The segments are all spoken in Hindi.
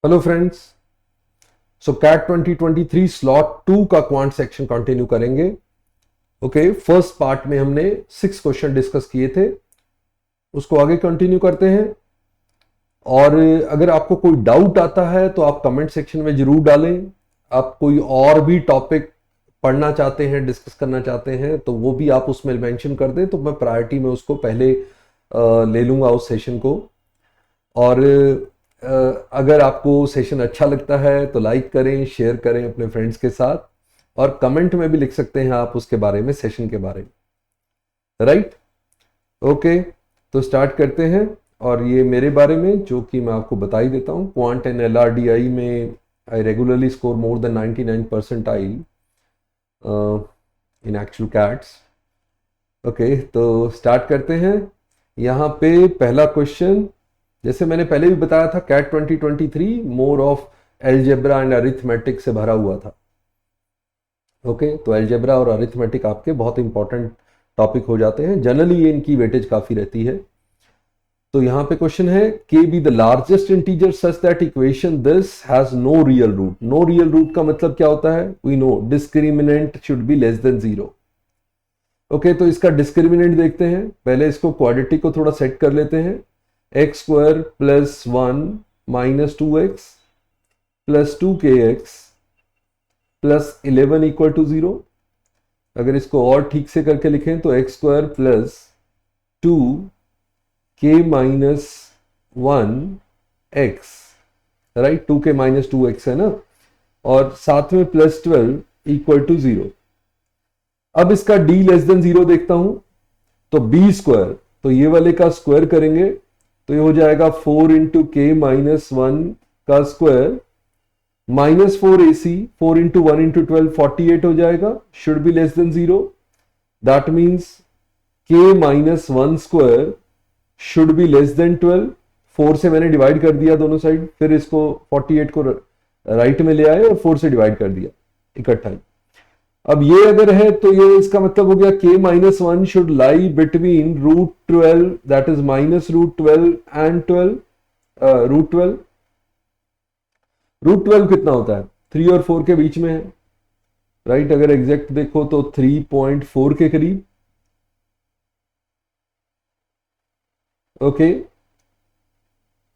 हेलो फ्रेंड्स, सो कैट 2023 स्लॉट 2 का क्वांट सेक्शन कंटिन्यू करेंगे। ओके, फर्स्ट पार्ट में हमने 6 क्वेश्चन डिस्कस किए थे, उसको आगे कंटिन्यू करते हैं। और अगर आपको कोई डाउट आता है तो आप कमेंट सेक्शन में जरूर डालें। आप कोई और भी टॉपिक पढ़ना चाहते हैं, डिस्कस करना चाहते हैं, तो वो भी आप उसमें मेंशन कर दें, तो मैं प्रायोरिटी में उसको पहले ले लूंगा उस सेशन को। और अगर आपको सेशन अच्छा लगता है तो लाइक करें, शेयर करें अपने फ्रेंड्स के साथ, और कमेंट में भी लिख सकते हैं आप उसके बारे में, सेशन के बारे में। राइट, ओके, तो स्टार्ट करते हैं। और ये मेरे बारे में जो कि मैं आपको बता ही देता हूँ, क्वांट एंड LRDI में आई regularly score more than 99 percentile इन एक्चुअल कैट्स। ओके, तो स्टार्ट करते हैं। यहाँ पे पहला क्वेश्चन, जैसे मैंने पहले भी बताया था, CAT 2023 more of algebra and arithmetic से भरा हुआ था। ओके, तो एलजेब्रा और अरिथमेटिक आपके बहुत इंपॉर्टेंट टॉपिक हो जाते हैं, जनरली ये इनकी वेटेज काफी रहती है। तो यहां पे क्वेश्चन है, k be the largest integer such that equation this has no real root. No real root का मतलब क्या होता है? We know discriminant should be less than 0। Okay, तो इसका डिस्क्रिमिनेंट देखते हैं। पहले इसको क्वाड्रेटिक को थोड़ा सेट कर लेते हैं। X square plus 1 minus 2x plus 2kx plus 11 equal to 0। अगर इसको और ठीक से करके लिखें तो x square plus 2k minus 1x, right, 2k minus 2x है ना, और साथ में प्लस 12 इक्वल टू 0। अब इसका d लेस देन 0 देखता हूं, तो b स्क्वायर, तो ये वाले का स्क्वायर करेंगे तो ये हो जाएगा 4 इंटू के माइनस 1 का square minus 4ac, 4 into 1 into 12 48 हो जाएगा, should be less than 0। That means K minus 1 square should be less than 12। 4 से मैंने डिवाइड कर दिया दोनों साइड, फिर इसको 48 को राइट में ले आए और 4 से डिवाइड कर दिया इकट्ठा ही। अब ये अगर है तो ये इसका मतलब हो गया k minus 1 should lie between root 12, that is minus root 12 and 12, root 12। Root 12 कितना होता है? 3 और 4 के बीच में है, राइट। अगर एग्जैक्ट देखो तो 3.4 के करीब। ओके,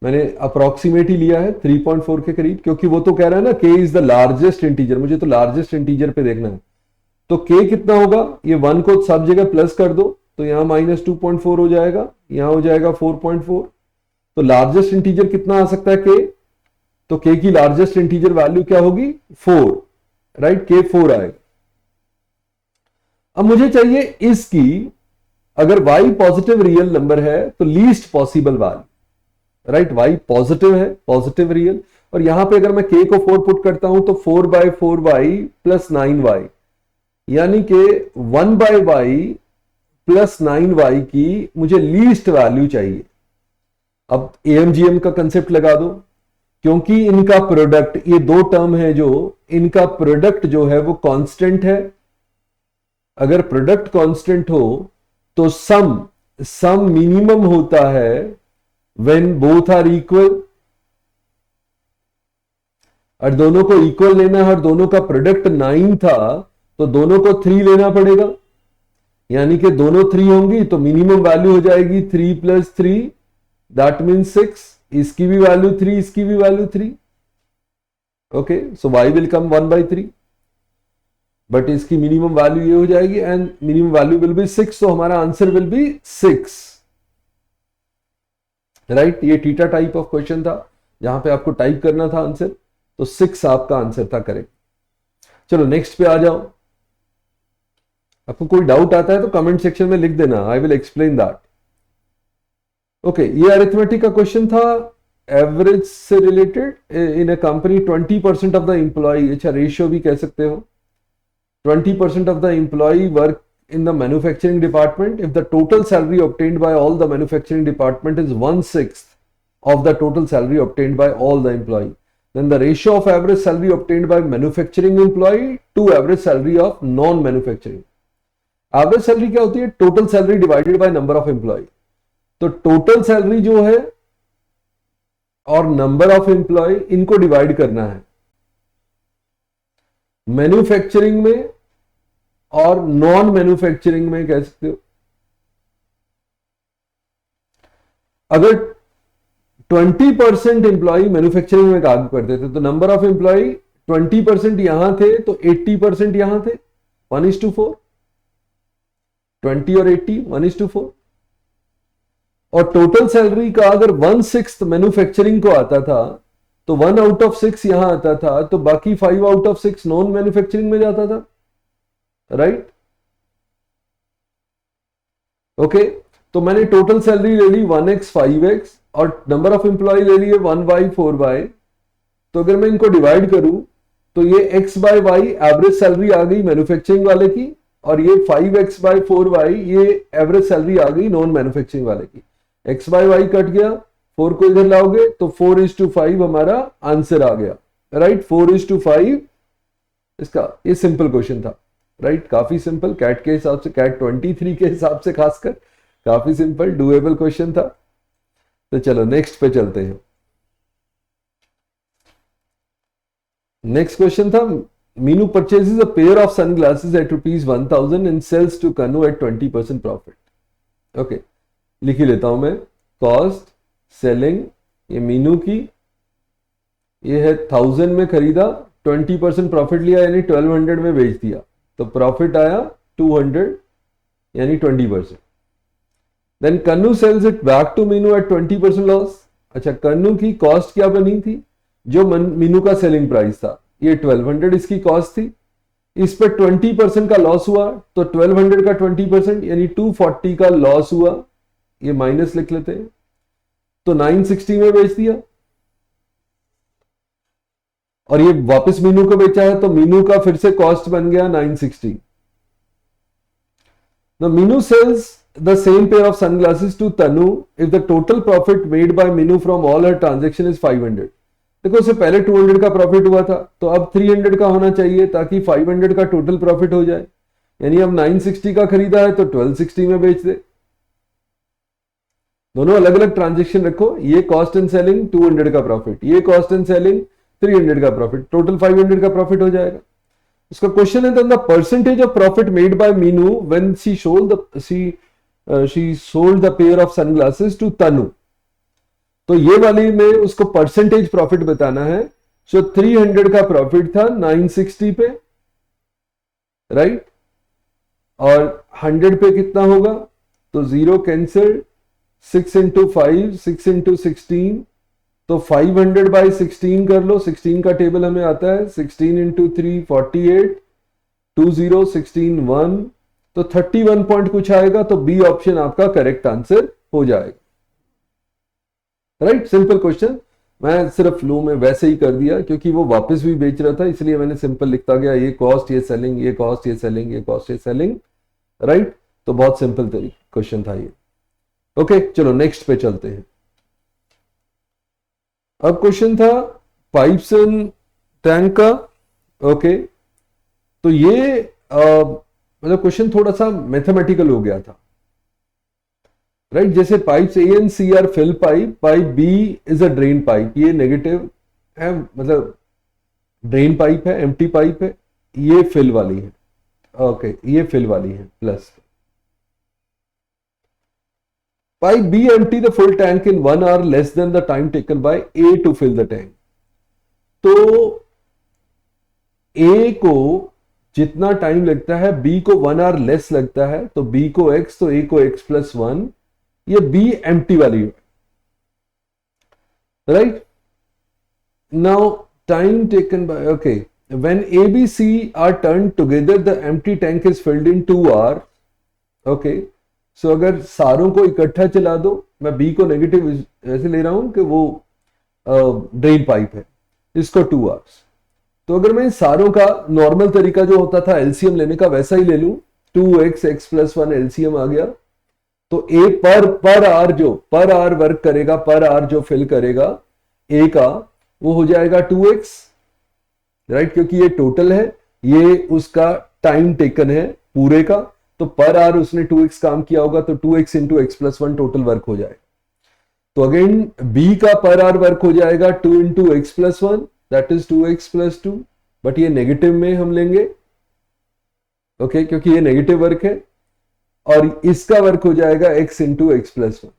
मैंने अप्रोक्सीमेट ही लिया है 3.4 के करीब, क्योंकि वो तो कह रहा है ना k is the largest integer, मुझे तो लार्जेस्ट इंटीजर पे देखना है। तो k कितना होगा? ये 1 को सब जगह प्लस कर दो, तो यहां माइनस 2.4 हो जाएगा, यहां हो जाएगा 4.4। तो लार्जेस्ट इंटीजर कितना आ सकता है? k। तो k की लार्जेस्ट इंटीजर वैल्यू क्या होगी? 4, राइट, k 4 आएगा। अब मुझे चाहिए इसकी, अगर y पॉजिटिव रियल नंबर है तो least possible value, right. y positive है, पॉजिटिव रियल, और यहां पे अगर मैं k को 4 पुट करता हूं तो 4/4y प्लस 9y, यानी कि 1/y प्लस 9y की मुझे लीस्ट वैल्यू चाहिए। अब AMGM का कंसेप्ट लगा दो, क्योंकि इनका प्रोडक्ट, ये दो टर्म है जो, इनका प्रोडक्ट जो है वो कांस्टेंट है। अगर प्रोडक्ट कांस्टेंट हो तो सम मिनिमम होता है व्हेन बोथ आर इक्वल। और दोनों को इक्वल लेना है और दोनों का प्रोडक्ट 9 था तो दोनों को 3 लेना पड़ेगा, यानी कि दोनों 3 होंगी तो मिनिमम वैल्यू हो जाएगी 3 प्लस 3, दैट मीन्स 6। इसकी भी वैल्यू 3, इसकी भी value 3। Okay, so y will come 1/3, but इसकी मिनिमम वैल्यू ये हो जाएगी and minimum value will be 6, so हमारा आंसर विल बी 6, राइट। ये थीटा टाइप ऑफ क्वेश्चन था जहां पे आपको टाइप करना था आंसर, तो 6 आपका आंसर था करेक्ट। चलो नेक्स्ट पे आ जाओ। आपको कोई डाउट आता है तो कमेंट सेक्शन में लिख देना, I will explain that. Okay, ये अरिथमेटिक का क्वेश्चन था, एवरेज से related. In a company 20% of the employee, अच्छा रेशियो भी कह सकते हो, 20% of the employee work in the manufacturing department. If the total salary obtained by all the manufacturing department is 1/6 of the total salary obtained by all the employee, then the ratio of average salary obtained by manufacturing employee to average salary of non-manufacturing. Average salary क्या होती है? Total salary divided by number of employee. तो total salary जो है और नंबर ऑफ एम्प्लॉय, इनको डिवाइड करना है मैन्युफैक्चरिंग में और नॉन मैन्युफैक्चरिंग में, कह सकते हो। अगर 20% एम्प्लॉय मैन्युफैक्चरिंग में काम करते थे तो नंबर ऑफ एम्प्लॉय 20% यहां थे तो 80% यहां थे, 1:4, 20 और 80 1:4। और टोटल सैलरी का अगर 1/6 मैन्युफैक्चरिंग को आता था तो 1/6 यहां आता था, तो बाकी 5/6 नॉन मैन्युफैक्चरिंग में जाता था, राइट। ओके, तो मैंने टोटल सैलरी ले ली 1x 5x और नंबर ऑफ एम्प्लॉय ले लिए 1/4y। तो अगर मैं इनको डिवाइड करूं तो ये x/y एवरेज सैलरी आ गई मैन्युफैक्चरिंग वाले की, और ये 5x/4y ये एवरेज सैलरी आ गई नॉन मैन्युफैक्चरिंग वाले की। x/y कट गया, 4 को इधर लाओगे तो 4:5 हमारा आंसर आ गया, राइट। 4:5 इसका, ये सिंपल क्वेश्चन था, राइट। काफी सिंपल, कैट के हिसाब से, कैट 23 के हिसाब से खासकर काफी सिंपल डुएबल क्वेश्चन था। तो चलो नेक्स्ट पे चलते हैं। नेक्स्ट क्वेश्चन था, Meenu purchases a pair of sunglasses at ₹1000 and sells to Kannu at 20% profit. Okay, लिख ही लेता हूं मैं। कॉस्ट सेलिंग, ये मीनू की, ये है 1000 में खरीदा, 20% प्रॉफिट लिया यानी 1200 में बेच दिया, तो प्रॉफिट आया 200 यानी 20%। Then Kannu sells it back to Meenu at 20% loss. अच्छा, कन्नू की कॉस्ट क्या बनी थी, जो मीनू का सेलिंग प्राइस था, ये 1200 इसकी कॉस्ट थी, इस पर 20% का लॉस हुआ, तो 1200 का 20% यानी 240 का लॉस हुआ, ये माइनस लिख लेते हैं, तो 960 में बेच दिया। और ये वापस मीनू को बेचा है तो मीनू का फिर से कॉस्ट बन गया 960। Now Minu sells the same pair of sunglasses to Tanu if the total profit made by Minu from all her transaction is 500। देखो उससे पहले 200 का प्रॉफिट हुआ था, तो अब 300 का होना चाहिए ताकि 500 का टोटल प्रॉफिट हो जाए। यानी अब 960 का खरीदा है तो 1260 में बेच दे। दोनों अलग अलग ट्रांजेक्शन रखो, ये कॉस्ट एंड सेलिंग 200 का प्रॉफिट, ये कॉस्ट एंड सेलिंग 300 का प्रॉफिट, टोटल 500 का प्रॉफिट हो जाएगा। इसका क्वेश्चन है the percentage of profit made by Meenu when she sold the pair of sunglasses to Tanu. तो ये वाली में उसको परसेंटेज प्रॉफिट बताना है। सो 300 का प्रॉफिट था 960 पे, राइट, और 100 पे कितना होगा, तो 0 कैंसिल, 6 into 5 6 into 16, तो 500/16 कर लो, 16 का टेबल हमें आता है, 16 into 3 48, 20 16 1, तो 31 पॉइंट कुछ आएगा, तो बी ऑप्शन आपका करेक्ट आंसर हो जाएगा, राइट। सिंपल क्वेश्चन, मैं सिर्फ फ्लो में वैसे ही कर दिया क्योंकि वो वापस भी बेच रहा था, इसलिए मैंने सिंपल लिखता गया, ये कॉस्ट ये सेलिंग, ये कॉस्ट ये सेलिंग, ये कॉस्ट ये सेलिंग, राइट। तो बहुत सिंपल क्वेश्चन था ये। ओके, चलो नेक्स्ट पे चलते हैं। अब क्वेश्चन था पाइप्स एंड टैंक का। ओके, तो ये मतलब क्वेश्चन थोड़ा सा मैथमेटिकल हो गया था, राइट। जैसे pipes A and C are fill pipe, pipe B is a drain pipe, ये नेगेटिव है, मतलब ड्रेन पाइप है, एम्प्टी पाइप है, ये फिल वाली है। ओके, ये फिल वाली है plus. Pipe B empty the full tank in 1 hour less than the time taken by A to fill the tank। तो A को जितना टाइम लगता है B को 1 hour लेस लगता है, तो B को X तो A को X + 1, ये B empty वाली है, right. Now time taken by, okay, when A, B, C are turned together the empty tank is filled in 2 hours। Okay, सो अगर सारों को इकट्ठा चला दो, मैं बी को नेगेटिव ऐसे ले रहा हूं कि वो ड्रेन पाइप है, इसको 2 आवर्स। तो अगर मैं इन सारों का नॉर्मल तरीका जो होता था एलसीएम लेने का वैसा ही ले लूं, 2x x + 1 एलसीएम आ गया, तो ए पर आवर वर्क करेगा, पर आवर जो फिल करेगा ए का, वो हो जाएगा 2x, राइट, क्योंकि ये टोटल है, ये उसका टाइम टेकन है पूरे का, तो पर आवर उसने 2x काम किया होगा, तो 2x × x + 1 टोटल वर्क हो जाएगा। तो अगेन बी का पर आर वर्क हो जाएगा 2 into x plus one, that is 2x plus 2, but ये नेगेटिव में हम लेंगे, ओके, क्योंकि ये नेगेटिव वर्क है, और इसका वर्क हो जाएगा x into x plus one.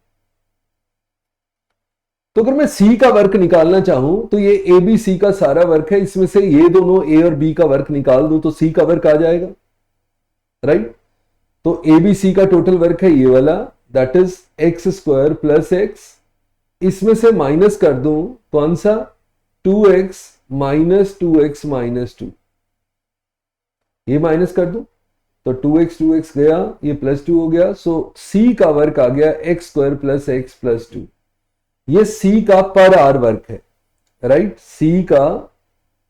तो अगर मैं c का वर्क निकालना चाहूं तो ये ए बी सी का सारा वर्क है, इसमें से ये दोनों a और b का वर्क निकाल दूं तो c का वर्क आ जाएगा, राइट। तो ए बी सी का टोटल वर्क है ये वाला, that is x square plus x, इसमें से माइनस कर दूं कौन सा, 2x माइनस 2x माइनस 2, ये माइनस कर दूं तो 2x गया, ये प्लस 2 हो गया, सो c का वर्क आ गया x square plus x plus 2। ये c का पर आर वर्क है, राइट, c का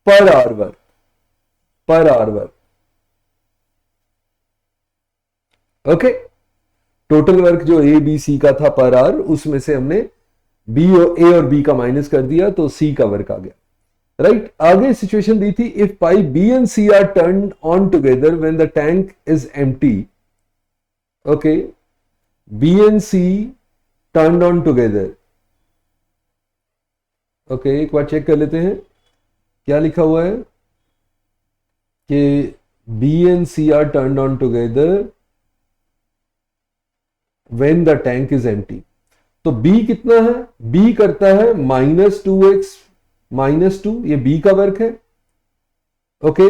per hour work, per hour work, okay. Total work जो ए बी सी का था पर आर, उसमें से हमने बी और ए और बी का माइनस कर दिया तो सी का वर्क आ गया, राइट। आगे सिचुएशन दी थी, if pipe B and C are turned on together when the tank is empty, okay, B and C turned on together, okay, एक बार चेक कर लेते हैं क्या लिखा हुआ है कि B and C are turned on together when the tank is empty. तो b कितना है, b करता है माइनस 2x माइनस 2, ये b का वर्क है, okay,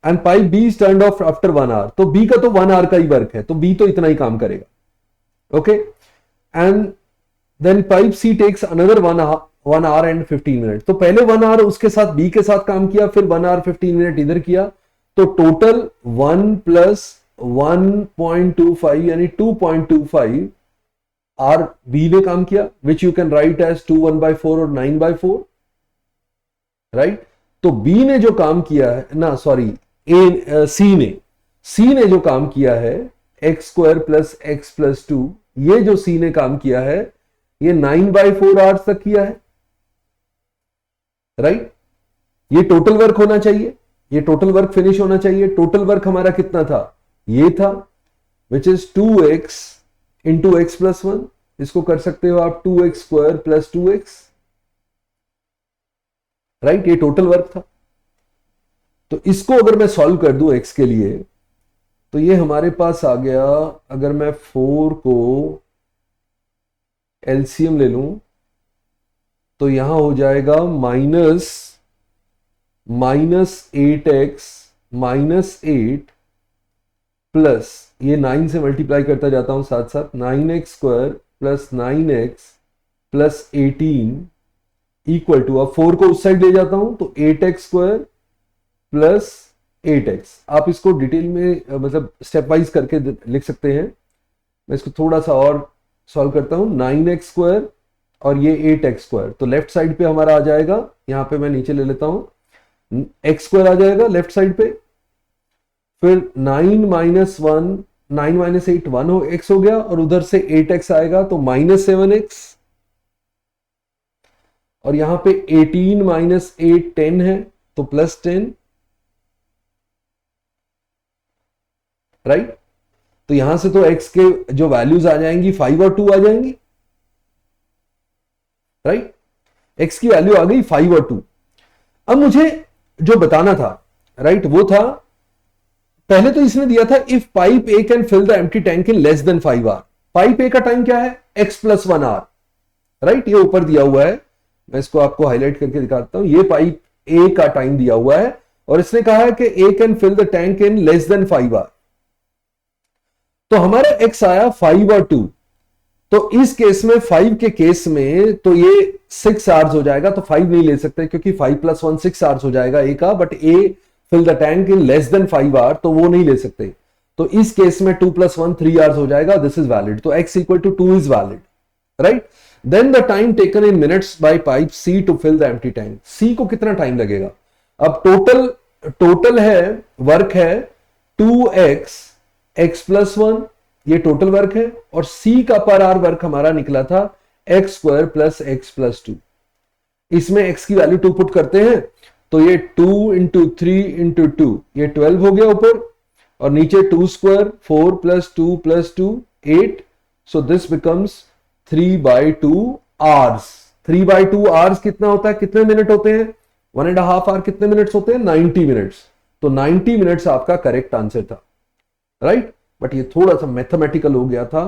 and pipe b is turned off after 1 hour, तो b का तो 1 आवर का ही वर्क है, तो b तो इतना ही काम करेगा, okay, and then pipe c takes another 1 hour and 15 minute, तो पहले 1 आवर उसके साथ b के साथ काम किया, फिर 1 आवर 15 मिनट इधर किया, तो टोटल 1 प्लस 1.25 यानी 2.25 आर बी ने काम किया, which you can write as 2 1/4 और 9/4, राइट। तो बी ने जो काम किया है ना, सॉरी सी ने जो काम किया है x square plus x plus 2, ये जो सी ने काम किया है ये 9/4 आवर्स तक किया है, राइट। ये टोटल वर्क होना चाहिए, ये टोटल वर्क फिनिश होना चाहिए। टोटल वर्क हमारा कितना था, ये था, which is 2x into x plus 1, इसको कर सकते हो आप 2x square plus 2x, right, ये टोटल वर्क था। तो इसको अगर मैं सॉल्व कर दूं x के लिए, तो ये हमारे पास आ गया, अगर मैं 4 को एलसीएम ले लूं तो यहां हो जाएगा माइनस 8x माइनस 8 प्लस, ये 9 से मल्टीप्लाई करता जाता हूं साथ साथ, 9x square plus 9x plus 18 equal to, अब 4 को उस साइड ले जाता हूं तो 8x स्क्वायर प्लस 8x। आप इसको डिटेल में मतलब स्टेप वाइज करके लिख सकते हैं, मैं इसको थोड़ा सा और सॉल्व करता हूं, 9x स्क्वायर और ये 8x स्क्वायर, तो लेफ्ट साइड पे हमारा आ जाएगा, यहां पे मैं नीचे ले लेता हूं, x स्क्वायर आ जाएगा लेफ्ट साइड पे, फिर 9 माइनस 1, 9 माइनस 8 1 हो x हो गया, और उधर से 8x आएगा तो माइनस 7x, और यहां पे 18 माइनस 8 10 है तो प्लस 10, राइट। तो यहां से तो x के जो वैल्यूज आ जाएंगी 5 और 2 आ जाएंगी, राइट, x की वैल्यू आ गई 5 और 2। अब मुझे जो बताना था, राइट, वो था, पहले तो इसने दिया था if pipe A can fill the empty tank in less than 5 hour, pipe A का टाइम क्या है x प्लस 1 आवर, राइट, ये ऊपर दिया हुआ है, मैं इसको आपको हाईलाइट करके दिखाता हूं, ये पाइप ए का टाइम दिया हुआ है और इसने कहा है कि A can fill the tank in less than 5 hour, तो हमारा x आया 5 और 2, तो इस केस में 5 के केस में तो ये 6 आवर्स हो जाएगा, तो 5 नहीं ले सकते क्योंकि 5 प्लस 1 6 आवर्स हो जाएगा ए का, but A fill the tank in less than 5 hour तो वो नहीं ले सकते, तो इस केस में 2 प्लस 1 3 आवर्स हो जाएगा, दिस इज वैलिड, तो x equal to 2 is valid, right. Then the time taken in minutes by pipe C to fill the empty tank, C को कितना टाइम लगेगा, अब टोटल है वर्क है 2x x प्लस 1, ये टोटल वर्क है, और c का पर आवर वर्क हमारा निकला था x square plus x plus 2, इसमें x की वैल्यू 2 पुट करते हैं तो ये 2 इंटू 3 इंटू 2 ये 12 हो गया ऊपर, और नीचे 2 square 4 plus 2 8, so this becomes 3/2 hours, 3/2 hours कितना होता है, कितने मिनट होते हैं, 1.5 आवर कितने मिनट्स होते हैं, 90 मिनट्स। तो 90 मिनट्स आपका करेक्ट आंसर था, राइट। बट ये थोड़ा सा मैथमेटिकल हो गया था,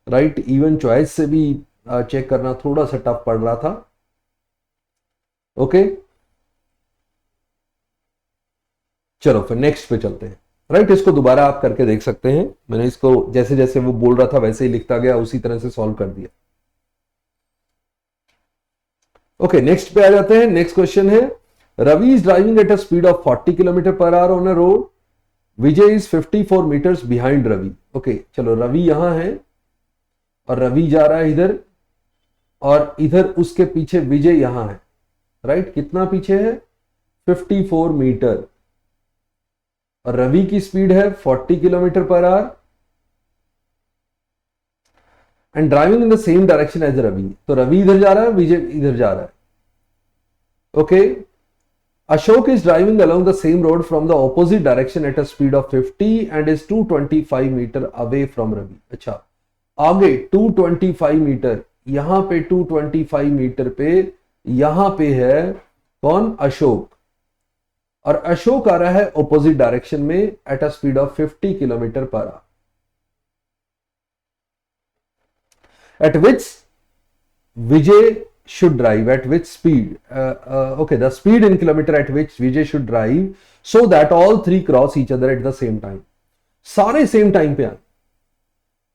राइट। इवन चॉइस से भी चेक करना थोड़ा सा टफ पड़ रहा था। ओके, चलो फिर नेक्स्ट पे चलते हैं, राइट। इसको दोबारा आप करके देख सकते हैं, मैंने इसको जैसे जैसे वो बोल रहा था वैसे ही लिखता गया, उसी तरह से सॉल्व कर दिया। ओके, नेक्स्ट पे आ जाते हैं। नेक्स्ट क्वेश्चन है, Ravi is driving at a speed of 40 kilometre per hour on a road, Vijay is 54 metres behind Ravi. Okay, चलो रवि यहां है और रवि जा रहा है इधर, और इधर उसके पीछे विजय यहां है, राइट। कितना पीछे है, 54 मीटर, और रवि की स्पीड है 40 kilometre per hour and driving in the same direction as Ravi. तो रवि इधर जा रहा है, विजय इधर जा रहा है। Okay, Ashok is driving along the same road from the opposite direction at a speed of 50 and is 225 metre away from Ravi. अच्छा, आगे 225 मीटर, यहां पे 225 मीटर पे, यहां पे है कौन, अशोक, और अशोक आ रहा है ऑपोजिट डायरेक्शन में eight a speed of 50 kilometre per our, at which Vijay should drive, at which speed, okay, the speed in kilometer at which Vijay should drive so that all three cross each other at the same time। सारे सेम टाइम पे आए,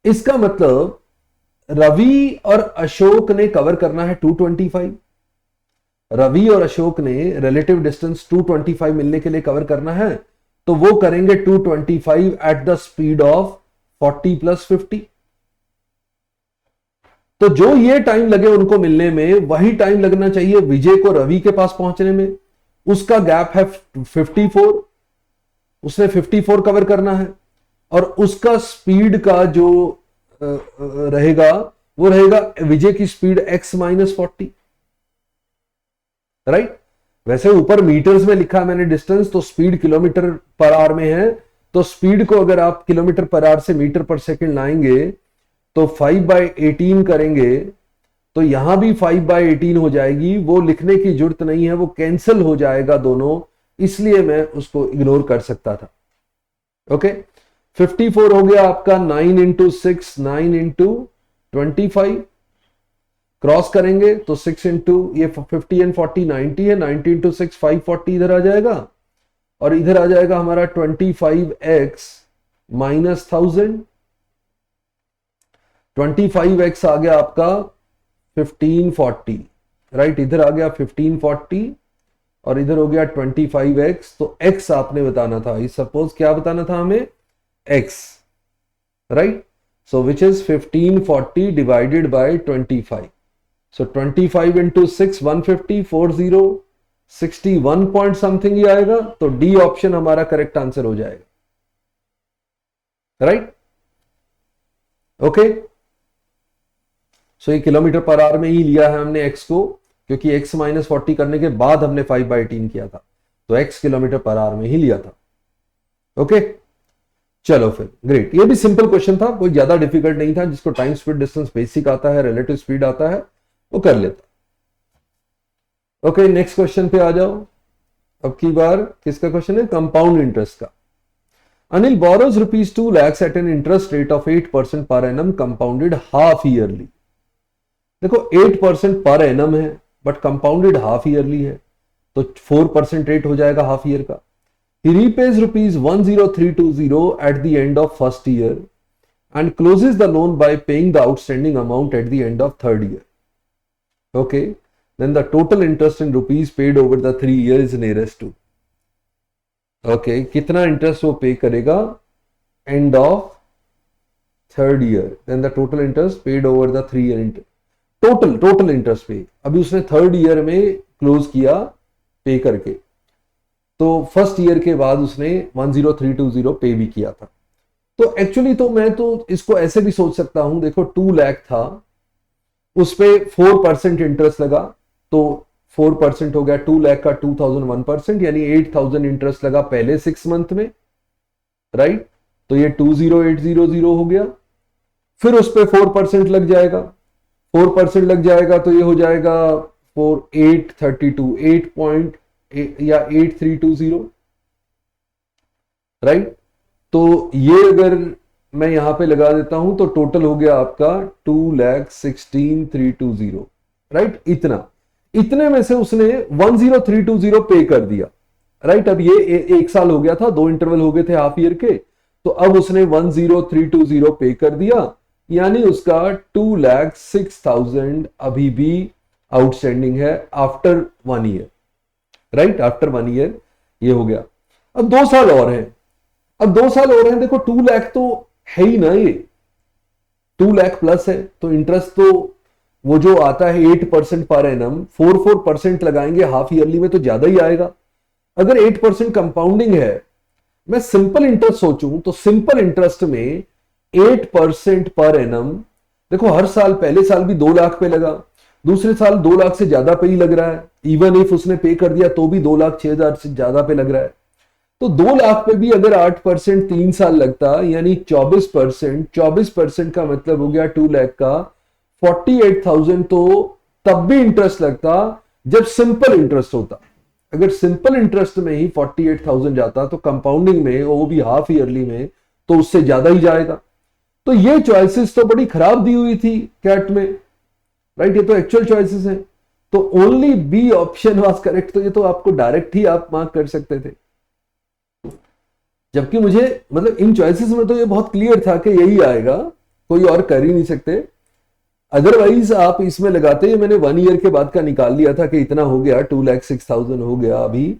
इसका मतलब रवि और अशोक ने कवर करना है 225, रवि और अशोक ने रिलेटिव डिस्टेंस 225 मिलने के लिए कवर करना है, तो वो करेंगे 225 एट द स्पीड ऑफ 40 + 50। तो जो ये टाइम लगे उनको मिलने में, वही टाइम लगना चाहिए विजय को रवि के पास पहुंचने में। उसका गैप है 54, उसने 54 कवर करना है, और उसका स्पीड का जो रहेगा वो रहेगा विजय की स्पीड x - 40, राइट। वैसे ऊपर मीटर्स में लिखा है मैंने डिस्टेंस, तो स्पीड किलोमीटर पर आवर में है, तो स्पीड को अगर आप किलोमीटर पर आवर से मीटर पर सेकंड लाएंगे तो 5/18 करेंगे, तो यहां भी 5/18 हो जाएगी, वो लिखने की जरूरत नहीं है, वो कैंसिल हो जाएगा दोनों, इसलिए मैं उसको इग्नोर कर सकता था। ओके, 54 हो गया आपका 9 × 6, 9 × 25, क्रॉस करेंगे तो 6 × ये 50 and 40 90 है, 90 × 6 540 इधर आ जाएगा, और इधर आ जाएगा हमारा 25x - 1000, 25x आ गया आपका 1540, राइट। इधर आ गया 1540 और इधर हो गया 25x, तो x आपने बताना था, सपोज क्या बताना था हमें, x, right. So which is 1540 divided by 25, so 25 × 6 150, 40 61 point something ही आएगा, तो डी ऑप्शन हमारा करेक्ट आंसर हो जाएगा, राइट। ओके, सो ये किलोमीटर पर आवर में ही लिया है हमने x को, क्योंकि x - 40 करने के बाद हमने 5/18 किया था, तो x किलोमीटर पर आवर में ही लिया था। ओके, चलो फिर ग्रेट, ये भी सिंपल क्वेश्चन था, कोई ज्यादा डिफिकल्ट नहीं था। जिसको टाइम स्पीड डिस्टेंस बेसिक आता है, रिलेटिव स्पीड आता है, वो कर लेता। ओके, नेक्स्ट क्वेश्चन पे आ जाओ। अब की बार किसका क्वेश्चन है, कंपाउंड इंटरेस्ट का। Anil borrows ₹2 lakhs at an interest rate of 8% per annum compounded half yearly. देखो 8% पर एनम है, बट कंपाउंडेड हाफ ईयरली है, तो 4% रेट हो जाएगा हाफ ईयर का। He repays ₹10320 at the end of first year and closes the loan by paying the outstanding amount at the end of third year. Okay, then the total interest in rupees paid over the 3 years is nearest to. Okay, कितना इंटरेस्ट वो पे करेगा end of third year, then the total interest paid over the 3 year, total interest पे अभी उसने थर्ड ईयर में क्लोज किया पे करके, तो फर्स्ट ईयर के बाद उसने 10320 पे भी किया था। तो एक्चुअली तो मैं तो इसको ऐसे भी सोच सकता हूं, देखो 2 लाख था, उस पे 4% इंटरेस्ट लगा, तो 4% हो गया 2 लाख का 2001%, यानी 8000 इंटरेस्ट लगा पहले 6 मंथ में, राइट। तो ये 20800 हो गया, फिर उस पे 4% लग जाएगा, 4% लग जाएगा तो ये हो जाएगा 4832 या 8320, राइट। तो ये अगर मैं यहां पे लगा देता हूं तो टोटल हो गया आपका 2,16,320, राइट। इतने में से उसने 10320 पे कर दिया, राइट। अब ये एक साल हो गया था, 2 इंटरवल हो गए थे हाफ ईयर के, तो अब उसने 10320 पे कर दिया, यानी उसका 2,06,000 अभी भी आउटस्टैंडिंग है after 1 year, right. After 1 year ये हो गया। अब 2 साल और हैं, अब 2 साल और हैं। देखो 2 लाख तो है ही ना, ये 2 लाख प्लस है, तो इंटरेस्ट तो वो जो आता है 8% पर एनम, 4% लगाएंगे हाफ ईयरली में तो ज्यादा ही आएगा। अगर 8% कंपाउंडिंग है, मैं सिंपल इंटरेस्ट सोचूं तो सिंपल इंटरेस्ट में 8% पर एनम, देखो हर साल, पहले साल भी 2 लाख पे लगा, दूसरे साल 2 लाख से ज्यादा पे ही लग रहा है, इवन इफ उसने पे कर दिया तो भी 2,06,000 से ज्यादा पे लग रहा है। तो 2 लाख पे भी अगर 8% 3 साल लगता, यानी 24% का मतलब हो गया 2 लाख का 48,000, तो तब भी इंटरेस्ट लगता जब सिंपल इंटरेस्ट होता। अगर सिंपल इंटरेस्ट में ही 48,000 जाता तो कंपाउंडिंग में, वो भी हाफ ईयरली में, तो उससे ज्यादा ही जाएगा। तो ये चॉइसेस तो बड़ी खराब दी हुई थी कैट में, राइट। ये तो एक्चुअल चॉइसेस हैं, तो only B option was correct. तो ये तो आपको डायरेक्ट ही आप मार्क कर सकते थे, जबकि मुझे मतलब इन चॉइसेस में तो ये बहुत क्लियर था कि यही आएगा, कोई और कर ही नहीं सकते। अदरवाइज आप इसमें लगाते, ये मैंने 1 ईयर के बाद का निकाल लिया था कि इतना हो गया, 2,06,000 हो गया अभी,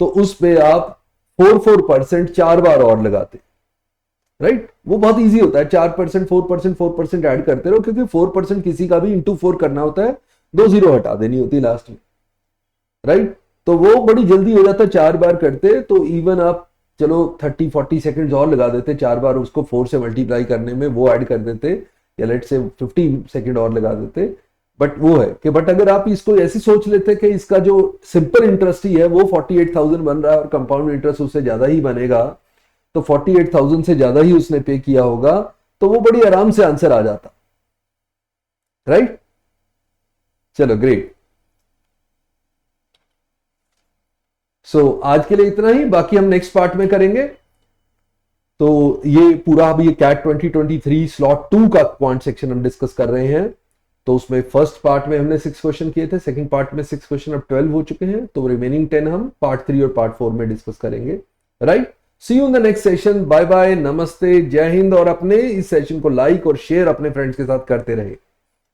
तो उस पे आप 4% 4 बार और लगाते, राइट। वो बहुत इजी होता है, 4%, 4% ऐड करते रहो, क्योंकि 4% किसी का भी इंटू 4 करना होता है, 2 जीरो हटा देनी होती है लास्ट में, राइट। तो वो बड़ी जल्दी हो जाता है 4 बार करते। तो इवन आप चलो 30-40 सेकंड्स और लगा देते 4 बार उसको 4 से मल्टीप्लाई करने में, वो ऐड कर देते, या लेट से 50 सेकंड और लगा देते। बट वो है कि बट अगर आप इसको ऐसे सोच लेते कि इसका जो सिंपल इंटरेस्ट ही है वो 48,000 बन रहा है और कंपाउंड इंटरेस्ट उससे ज्यादा ही बनेगा, तो 48,000 से ज्यादा ही उसने पे किया होगा, तो वो बड़ी आराम से आंसर आ जाता, राइट। चलो ग्रेट। आज के लिए इतना ही, बाकी हम नेक्स्ट पार्ट में करेंगे। तो ये पूरा अभी कैट 2023 स्लॉट 2 का क्वांट सेक्शन हम डिस्कस कर रहे हैं। तो उसमें फर्स्ट पार्ट में हमने 6 क्वेश्चन किए थे, सेकंड पार्ट में 6 क्वेश्चन अब 12 हो चुके हैं, तो रिमेनिंग 10 हम पार्ट 3 और पार्ट 4 में डिस्कस करेंगे, right. See you in the next session, bye bye, नमस्ते, जय हिंद। और अपने इस सेशन को लाइक और शेयर अपने फ्रेंड्स के साथ करते रहे।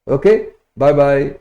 Okay, bye bye.